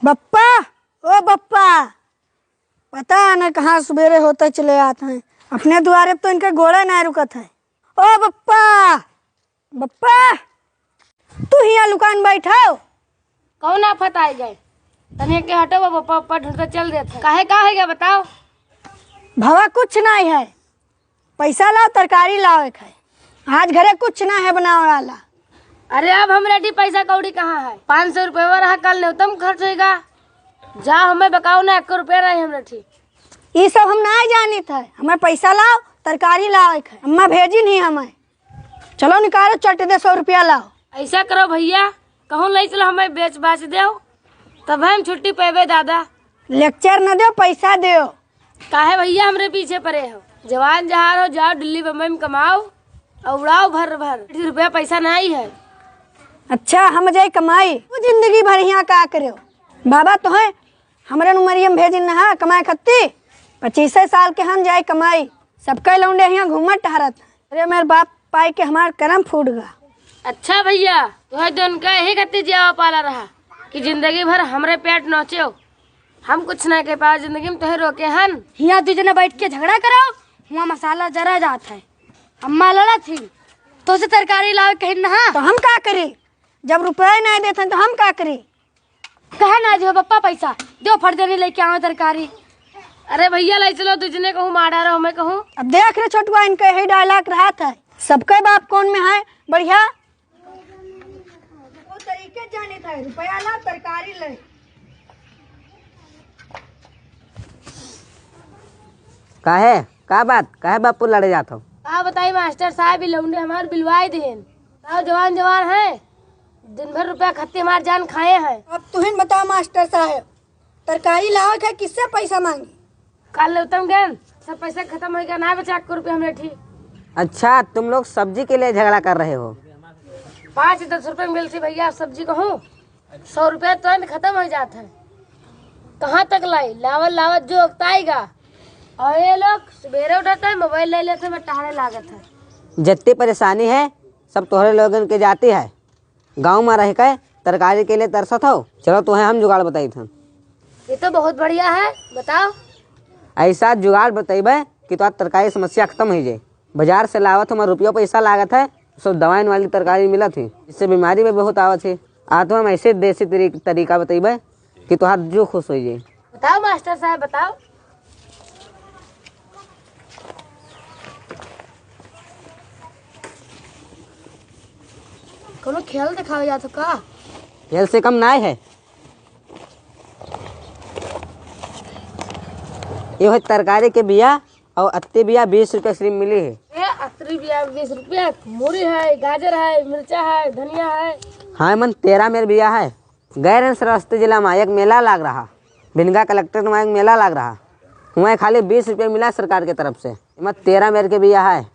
बप्पा, ओ बप्पा, पता न कहाँ सवेरे होते चले आते हैं। अपने द्वारे तो इनके घोड़े नहीं रुकत है। ओ बप्पा, बप्पा, तू यहाँ लुकान बैठा हो। कौन आफत आ गए? तने के हटो पप्पा पप्पा ढूंढते चल देते। काहे का है क्या बताओ? भवा कुछ नहीं है, पैसा लाओ तरकारी लाओ एक है। आज घरे कुछ ना है बनाने वाला। अरे अब हम रेडी, पैसा कौड़ी कहाँ है? 500 रुपये रहा, कल न्यूनतम खर्च होगा। जा हमें बकाओ ना, 1 रुपया रहे हमने। ठीक, ये सब हम नहीं जानी था। हमें पैसा लाओ तरकारी लाओ एक है। अम्मा भेजी नहीं हमें। चलो निकालो चट दे 100 रुपया लाओ। ऐसा करो भैया, कहूँ ले चलो हमें बेच बाच दो, तब हम छुट्टी पेबे दादा। लेक्चर न दो, पैसा दो। काहे भैया हमरे पीछे पड़े हो? जवान जहार हो, जाओ दिल्ली बम्बई में कमाओ और उड़ाओ भर भर। 30 रुपया पैसा नहीं है। अच्छा हम जाए कमाई, वो जिंदगी भर यहाँ का करो। बाबा तो है हमारे उमरियम भेजी नहा कमाए खत्ती। 25 साल के हम जाए कमाई, सबके लौंडे यहाँ घूमत टहरत। अरे मेरे बाप पाई के हमारा करम फूट गया। अच्छा भैया, तुहे तो उनका यही गति जिया पाला रहा कि जिंदगी भर हमरे पेट नोचो, हम कुछ नहीं कह पाओ जिंदगी में। तुहे रोके हन यहाँ दूजने बैठ के झगड़ा करो, वहाँ मसाला जरा जाता है। अम्मा लड़ा थी तो से तरकारी लाओ कहीं नहा, तो हम क्या करी? जब रुपये नहीं देते तो हम क्या करी? कहा ना जो पप्पा पैसा दो, फट देने लेके आओ तरकारी। अरे भैया ले चलो, तुझने कहूँ मारा रहो, मैं कहूँ। अब देख रहे छोटुआ, इनका यही डायलॉग रहा था। सबके बाप कौन में है बढ़िया। वो तरीके जाने था, रुपया ला तरकारी ले। काहे का बात काहे बापू लड़े जात हो? हाँ बताइए मास्टर साहब, लौंडे हमारे बिलवाए देन। जवान जवान है, दिन भर रुपया खत्ते हमारे जान खाए हैं। अब तुम्हें बताओ मास्टर साहब, तरकारी लाओ है किससे पैसा मांगी? कल उत्तम ज्ञान सब पैसा खत्म हो गया, ना बचा 1 रुपया हमने। ठीक, अच्छा तुम लोग सब्जी के लिए झगड़ा कर रहे हो? 5-10 रुपये मिलती भैया सब्जी कहूँ, 100 रुपया तुरंत खत्म हो जाता है। कहाँ तक लाई लावत लावत जो उगताएगा। और ये लोग सवेरे उठाते हैं, मोबाइल ले लेते हैं, टहरे लागत है। जितनी परेशानी है सब तोहरे लोगन के जाती है। गांव में रह के तरकारी के लिए तरसत हो। चलो तुम्हें हम जुगाड़ बताई थे। ये तो बहुत बढ़िया है, बताओ। ऐसा जुगाड़ बतेबे कि तो तरकारी समस्या खत्म हो जाए। बाजार से लावत हमारे रुपया पैसा लागत है, सब दवाई वाली तरकारी मिला थी, इससे बीमारी भी बहुत आवत है। तो हम ऐसे देसी तरीका बतेबे कि तुहार जो खुश हो जाए। बताओ मास्टर साहब बताओ। कोनो खेल दिखाओ या तो का? खेल से कम ना है। ये तरकारी के बिया और अत्ते बिया 20 रुपया सिर्फ मिली है। ये अतरी बिया 20 रुपया, मूली है, गाजर है, मिर्चा है, धनिया है। हाँ मन 13 मेर बिया है। गैर सरास्ती जिला में एक मेला लाग रहा, भिनगा कलेक्टर में एक मेला लाग रहा, वहाँ खाली 20 रुपया मिला सरकार की तरफ से। मैं 13 मेर के बिया है।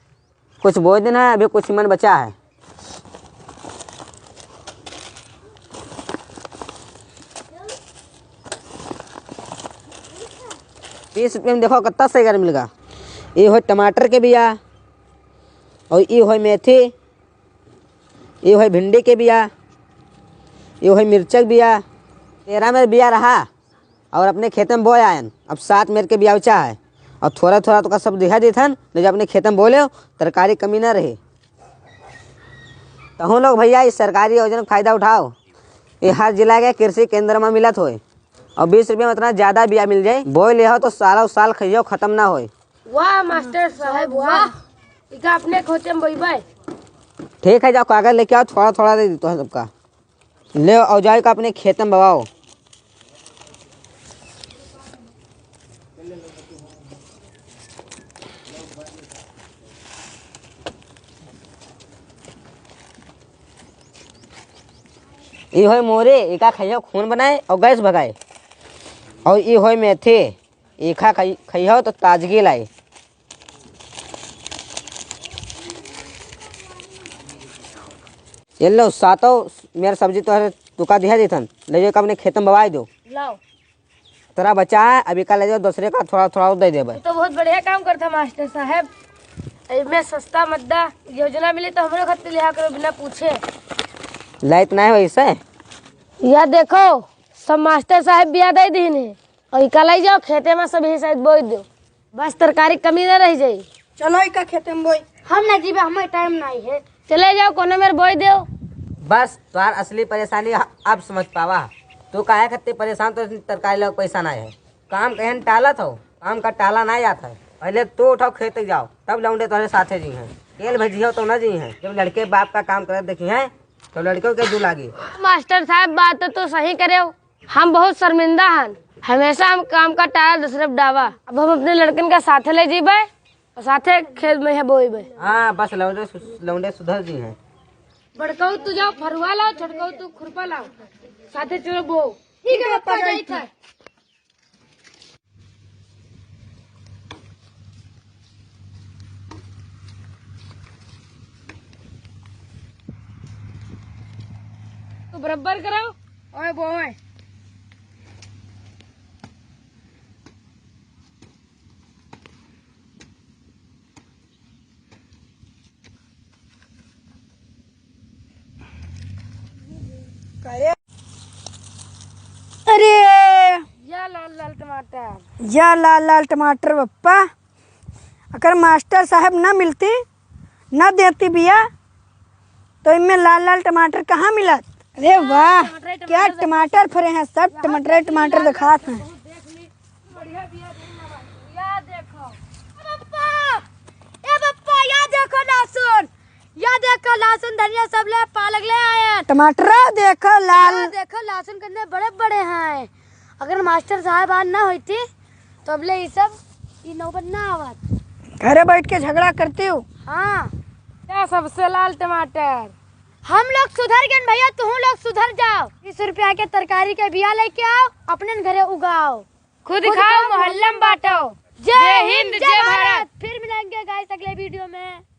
कुछ बोझ दिन है, अभी कुछ मन बचा है। ₹20 में देखो कितना सही घर मिलेगा। ये हो टमाटर के बिया, और ये हो मेथी, ये हो भिंडी के बिया, ये हो मिर्च बिया। 13 मेर बिया रहा और अपने खेत में बोया आयन। अब 7 मेर के बिया उचा है और थोड़ा थोड़ा तो का सब दिखा दी थन, जब अपने खेत में बोले हो तरकारी कमी ना रहे। तो हम लोग भैया इस सरकारी योजना का फायदा उठाओ। ये हर जिला के कृषि केंद्र में मिलत होए और 20 रुपये में इतना ज़्यादा बिया मिल जाए, बोए ले हो तो सालों साल खइयो खत्म ना होए। वाह मास्टर साहब वाह, इका अपने खोते में बोईबे। ठीक है, जाओ कागज लेके आओ, थोड़ा थोड़ा दे देते हैं सबका। ले औजार का अपने खेत में बवाओ। ये हो मोरे, एका खाइयो खून बनाए और गैस भगाए। और ये हो मेथे, एका खाइयो तो ताजगी लाए। ये लो सातों मेरा सब्जी तो तुका दिया देथन, ले जाओ अपने खेत में बवाई दो। लाओ तेरा बचा है, अभी का ले जाओ, दूसरे का थोड़ा थोड़ा दे दे। तो बहुत बढ़िया काम करता मास्टर साहब। इसमें सस्ता मद्दा योजना मिली तो हमारे खाते लिया करो बिना पूछे। लाइट ना है वैसे। यह देखो सब मास्टर साहब भी याद दिन है और कल आई जाओ खेते में सब शायद बोई दो, बस तरकारी कमी न रह जाये। चलो इका खेते में बोई। हम ना जीवे, हमें टाइम नहीं है, चले जाओ कोने मेरे बोई दो। बस तुम्हार असली परेशानी अब समझ पावा। तू काहे खत्ते परेशान, तो तरकारी लोग पैसा ना है। काम कहन टाला था, काम का टाला नहीं आता है। पहले तो उठाओ खेत जाओ, तब लौंडे तुम्हारे साथे जी हैं। केल भेजी हो तो न जी हैं। जब लड़के बाप का काम कर देखी हैं तो लड़कों के दू लागी। मास्टर साहब बात तो सही करे हो, हम बहुत शर्मिंदा हैं। हमेशा हम काम का टाला दूसरे डावा। अब हम अपने लड़कन का साथे ले जीबे और साथे खेत में है बोईबे। हाँ बस लौंडे सुधर जी हैं। बड़काऊ तू जाओ फरुआ लाओ, छोटकाऊ तू खुरपा लाओ, साथे चलो बो। ठीक है पापा जाई था। तो बराबर कराओ। ओए बोए अरे या लाल लाल टमाटर, या लाल लाल टमाटर पप्पा, अगर मास्टर साहब ना मिलती ना देती बिया तो इनमें लाल लाल टमाटर कहाँ मिलत। अरे वाह क्या टमाटर फरे हैं, सब टमाटर टमाटर दिखात हैं। लहसुन धनिया सब ले पालक ले आए। टमाटर देखो लाल, देखो लहसुन कितने बड़े बड़े हैं। अगर मास्टर साहब आज ना होती तो अब ले ये सब ये नौबत ना आवत। घरे बैठ के झगड़ा करती हूँ। हाँ क्या सबसे लाल टमाटर। हम लोग सुधर गए भैया, तुम लोग सुधर जाओ। 20 रुपया के तरकारी के बिया लेके आओ, अपने घरे उगाओ, खुद खाओ, मोहल्ला में बांटो। जय हिंद जय भारत। फिर मिलेंगे गाइस अगले वीडियो में।